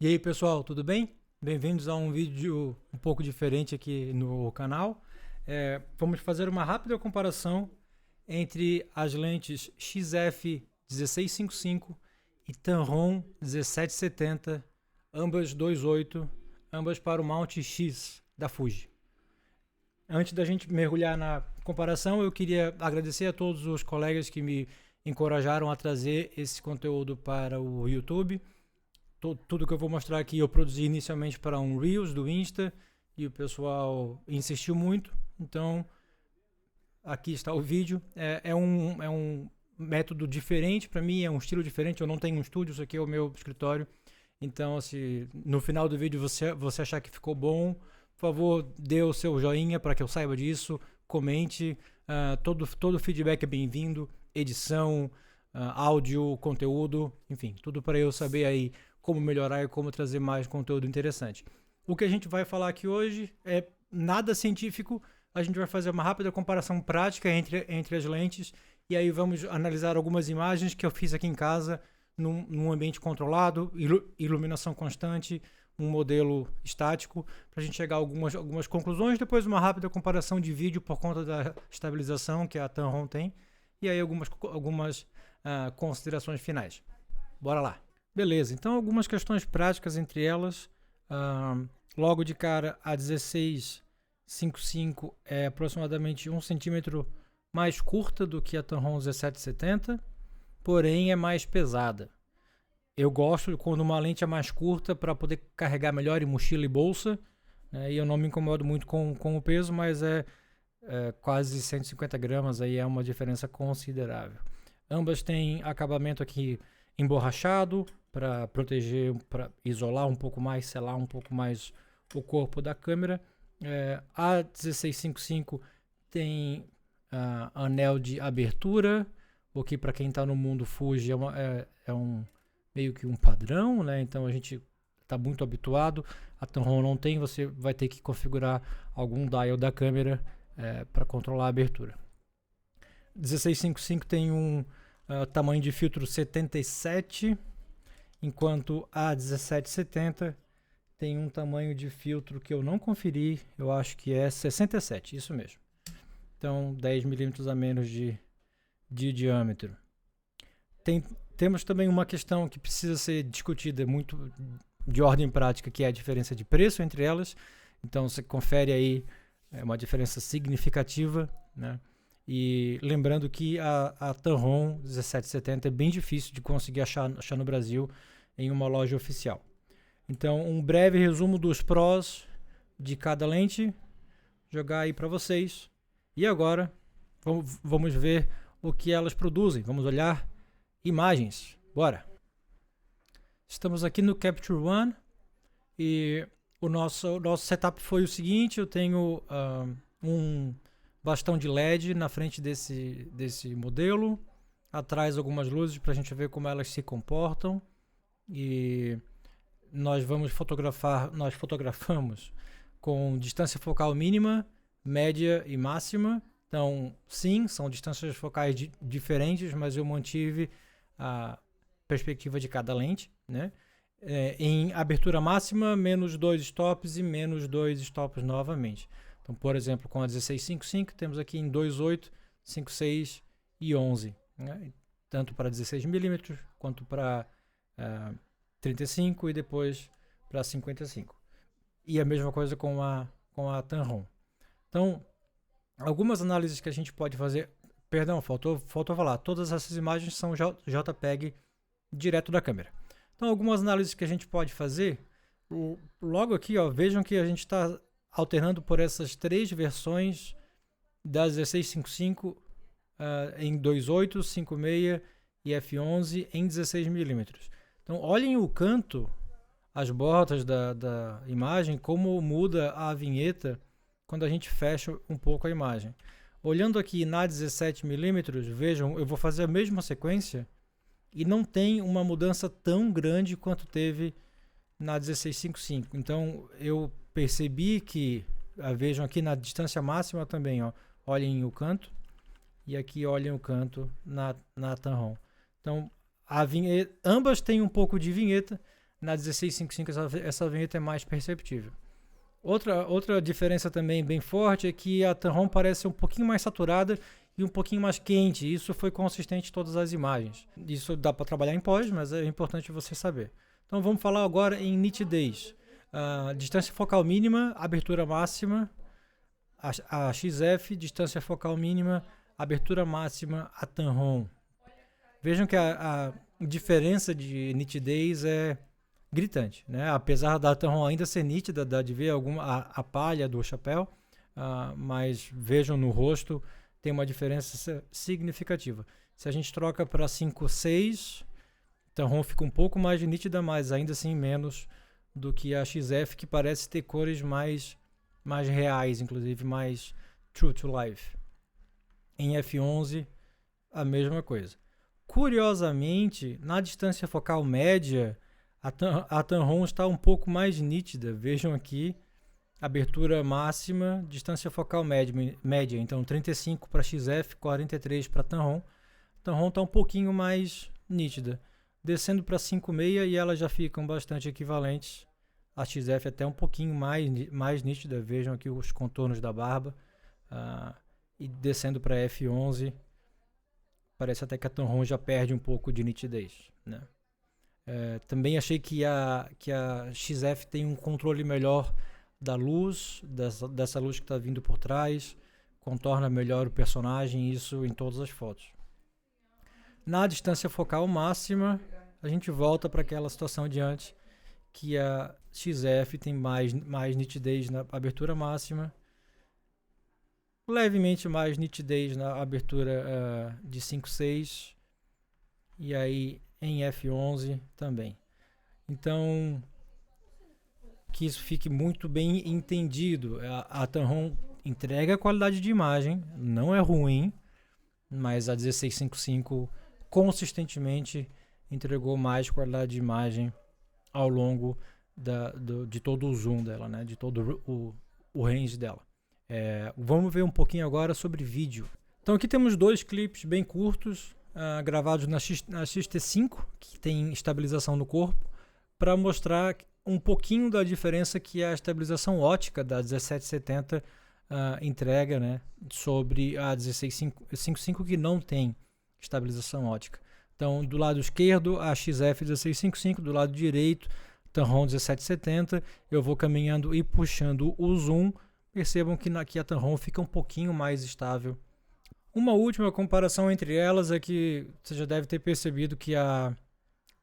E aí pessoal, tudo bem? Bem-vindos a um vídeo um pouco diferente aqui no canal. Vamos fazer uma rápida comparação entre as lentes XF 1655 e Tamron 1770, ambas 2.8, ambas para o mount X da Fuji. Antes da gente mergulhar na comparação, eu queria agradecer a todos os colegas que me encorajaram a trazer esse conteúdo para o YouTube. Tudo que eu vou mostrar aqui eu produzi inicialmente para um Reels do Insta e o pessoal insistiu muito, então aqui está o vídeo. É um método diferente para mim, é um estilo diferente, eu não tenho um estúdio, isso aqui é o meu escritório, então se no final do vídeo você achar que ficou bom, por favor dê o seu joinha para que eu saiba disso, comente, todo feedback é bem-vindo, edição, áudio, conteúdo, enfim, tudo para eu saber aí como melhorar e como trazer mais conteúdo interessante. O que a gente vai falar aqui hoje é nada científico, a gente vai fazer uma rápida comparação prática entre as lentes e aí vamos analisar algumas imagens que eu fiz aqui em casa num ambiente controlado, iluminação constante, um modelo estático, para a gente chegar a algumas conclusões, depois uma rápida comparação de vídeo por conta da estabilização que a Tamron tem e aí algumas considerações finais. Bora lá! Beleza, então algumas questões práticas entre elas. Logo de cara, a 1655 é aproximadamente 1 centímetro mais curta do que a Tamron 1770, porém é mais pesada. Eu gosto quando uma lente é mais curta para poder carregar melhor em mochila e bolsa, né, e eu não me incomodo muito com o peso, mas é quase 150 gramas, aí é uma diferença considerável. Ambas têm acabamento aqui emborrachado, para proteger, para isolar um pouco mais, selar um pouco mais o corpo da câmera. A 1655 tem anel de abertura, o que para quem está no mundo Fuji é meio que um padrão, né? Então a gente está muito habituado. A Tamron não tem, você vai ter que configurar algum dial da câmera para controlar a abertura. 1655 tem um tamanho de filtro 77, enquanto a 1770 tem um tamanho de filtro que eu não conferi, eu acho que é 67, isso mesmo. Então 10 milímetros a menos de diâmetro. Temos também uma questão que precisa ser discutida muito de ordem prática, que é a diferença de preço entre elas. Então você confere aí uma diferença significativa, né? E lembrando que a Tamron 1770 é bem difícil de conseguir achar no Brasil em uma loja oficial. Então, um breve resumo dos prós de cada lente, jogar aí para vocês. E agora, vamos ver o que elas produzem. Vamos olhar imagens. Bora! Estamos aqui no Capture One e o nosso setup foi o seguinte: eu tenho um bastão de LED na frente desse modelo, atrás algumas luzes para a gente ver como elas se comportam, e nós fotografamos com distância focal mínima, média e máxima. Então sim, são distâncias focais diferentes, mas eu mantive a perspectiva de cada lente, né? Em abertura máxima, menos 2 stops e menos 2 stops novamente. Então, por exemplo, com a 1655 temos aqui em 2.8, 5.6 e 11, né? Tanto para 16mm quanto para 35 e depois para 55. E a mesma coisa com a Tamron. Então, algumas análises que a gente pode fazer... Perdão, faltou falar. Todas essas imagens são JPEG direto da câmera. Então, algumas análises que a gente pode fazer... Logo aqui, ó, vejam que a gente está alternando por essas três versões da 1655 em 2.8, 5.6 e f11 em 16mm. Então olhem o canto, as bordas da imagem, como muda a vinheta quando a gente fecha um pouco a imagem. Olhando aqui na 17mm, vejam, eu vou fazer a mesma sequência e não tem uma mudança tão grande quanto teve na 1655. Então eu percebi que, vejam aqui na distância máxima também, ó, olhem o canto, e aqui olhem o canto na Tamron. Então ambas têm um pouco de vinheta. Na 1655 essa vinheta é mais perceptível. Outra diferença também bem forte é que a Tamron parece um pouquinho mais saturada e um pouquinho mais quente. Isso foi consistente em todas as imagens. Isso dá para trabalhar em pós, mas é importante você saber. Então vamos falar agora em nitidez. Distância focal mínima, abertura máxima, a XF, distância focal mínima, abertura máxima, a Tamron. Vejam que a diferença de nitidez é gritante, né? Apesar da Tamron ainda ser nítida, dá de ver a palha do chapéu, mas vejam no rosto, tem uma diferença significativa. Se a gente troca para 5.6, Tamron fica um pouco mais nítida, mas ainda assim menos do que a XF, que parece ter cores mais reais, inclusive mais true to life. Em F11, a mesma coisa. Curiosamente, na distância focal média, a Tamron está um pouco mais nítida. Vejam aqui, abertura máxima, distância focal média. Então, 35 para XF, 43 para Tamron. Tamron está um pouquinho mais nítida. Descendo para 5.6 e elas já ficam bastante equivalentes. A XF até um pouquinho mais nítida. Vejam aqui os contornos da barba. E descendo para F11, parece até que a Tamron já perde um pouco de nitidez, né? Também achei que a XF tem um controle melhor da luz, dessa luz que está vindo por trás, contorna melhor o personagem, isso em todas as fotos. Na distância focal máxima, a gente volta para aquela situação de antes, que a XF tem mais nitidez na abertura máxima, levemente mais nitidez na abertura de 5.6 e aí em F11 também. Então, que isso fique muito bem entendido. A Tamron entrega a qualidade de imagem, não é ruim, mas a 1655 consistentemente entregou mais qualidade de imagem ao longo de todo o zoom dela, né? De todo o range dela. Vamos ver um pouquinho agora sobre vídeo. Então aqui temos dois clipes bem curtos, gravados na X-T5, que tem estabilização no corpo, para mostrar um pouquinho da diferença que a estabilização ótica da 1770 entrega, né, sobre a 1655, que não tem estabilização ótica. Então, do lado esquerdo, a XF 1655, do lado direito, Tamron 1770. Eu vou caminhando e puxando o zoom. Percebam que aqui a Tamron fica um pouquinho mais estável. Uma última comparação entre elas é que você já deve ter percebido que a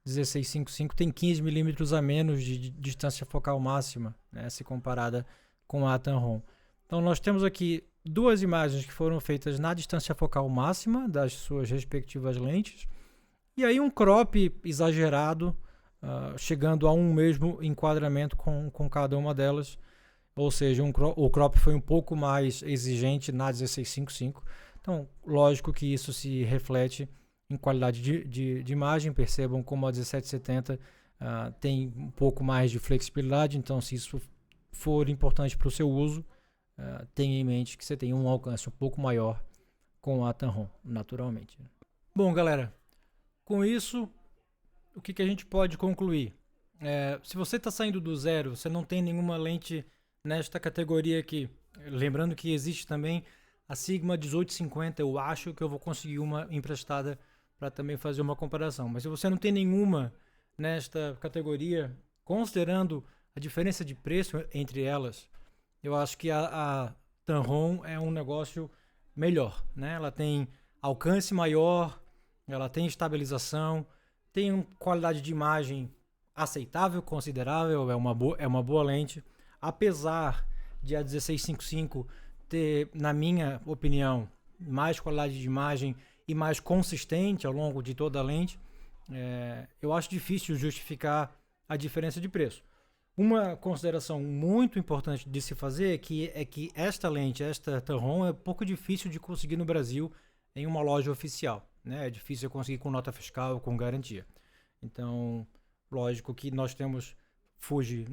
1655 tem 15 milímetros a menos de distância focal máxima, né, se comparada com a Tamron. Então nós temos aqui duas imagens que foram feitas na distância focal máxima das suas respectivas lentes, e aí um crop exagerado, chegando a um mesmo enquadramento com cada uma delas. Ou seja, o crop foi um pouco mais exigente na 1655. Então, lógico que isso se reflete em qualidade de imagem. Percebam como a 1770 tem um pouco mais de flexibilidade. Então, se isso for importante para o seu uso, tenha em mente que você tem um alcance um pouco maior com a Tamron, naturalmente. Bom, galera, com isso, o que a gente pode concluir? Se você está saindo do zero, você não tem nenhuma lente nesta categoria aqui, lembrando que existe também a Sigma 1850, eu acho que eu vou conseguir uma emprestada para também fazer uma comparação, mas se você não tem nenhuma nesta categoria, considerando a diferença de preço entre elas, eu acho que a Tamron é um negócio melhor, né? Ela tem alcance maior, ela tem estabilização, tem uma qualidade de imagem aceitável, considerável, é uma boa lente. Apesar de a 1655 ter, na minha opinião, mais qualidade de imagem e mais consistente ao longo de toda a lente, eu acho difícil justificar a diferença de preço. Uma consideração muito importante de se fazer é que esta lente, esta Tamron, é pouco difícil de conseguir no Brasil em uma loja oficial, né? É difícil conseguir com nota fiscal, com garantia. Então, lógico que nós temos Fuji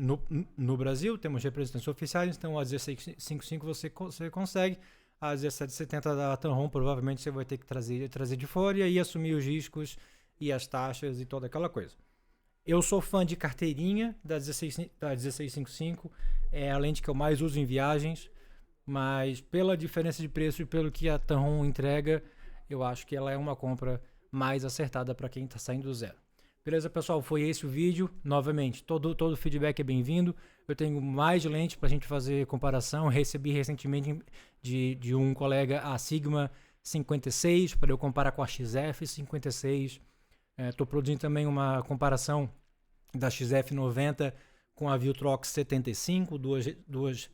no Brasil, temos representantes oficiais, então a 1655 você consegue, a 1770 da Tamron provavelmente você vai ter que trazer de fora e aí assumir os riscos e as taxas e toda aquela coisa. Eu sou fã de carteirinha da 1655, é a lente que eu mais uso em viagens, mas pela diferença de preço e pelo que a Tamron entrega, eu acho que ela é uma compra mais acertada para quem está saindo do zero. Beleza, pessoal? Foi esse o vídeo. Novamente, todo feedback é bem-vindo. Eu tenho mais lentes para a gente fazer comparação. Recebi recentemente de um colega a Sigma 56 para eu comparar com a XF 56. Estou produzindo também uma comparação da XF 90 com a Viltrox 75, duas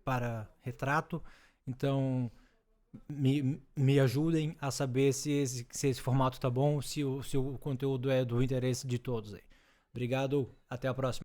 para retrato. Então, me ajudem a saber se esse formato tá bom, se o conteúdo é do interesse de todos aí. Obrigado, até a próxima.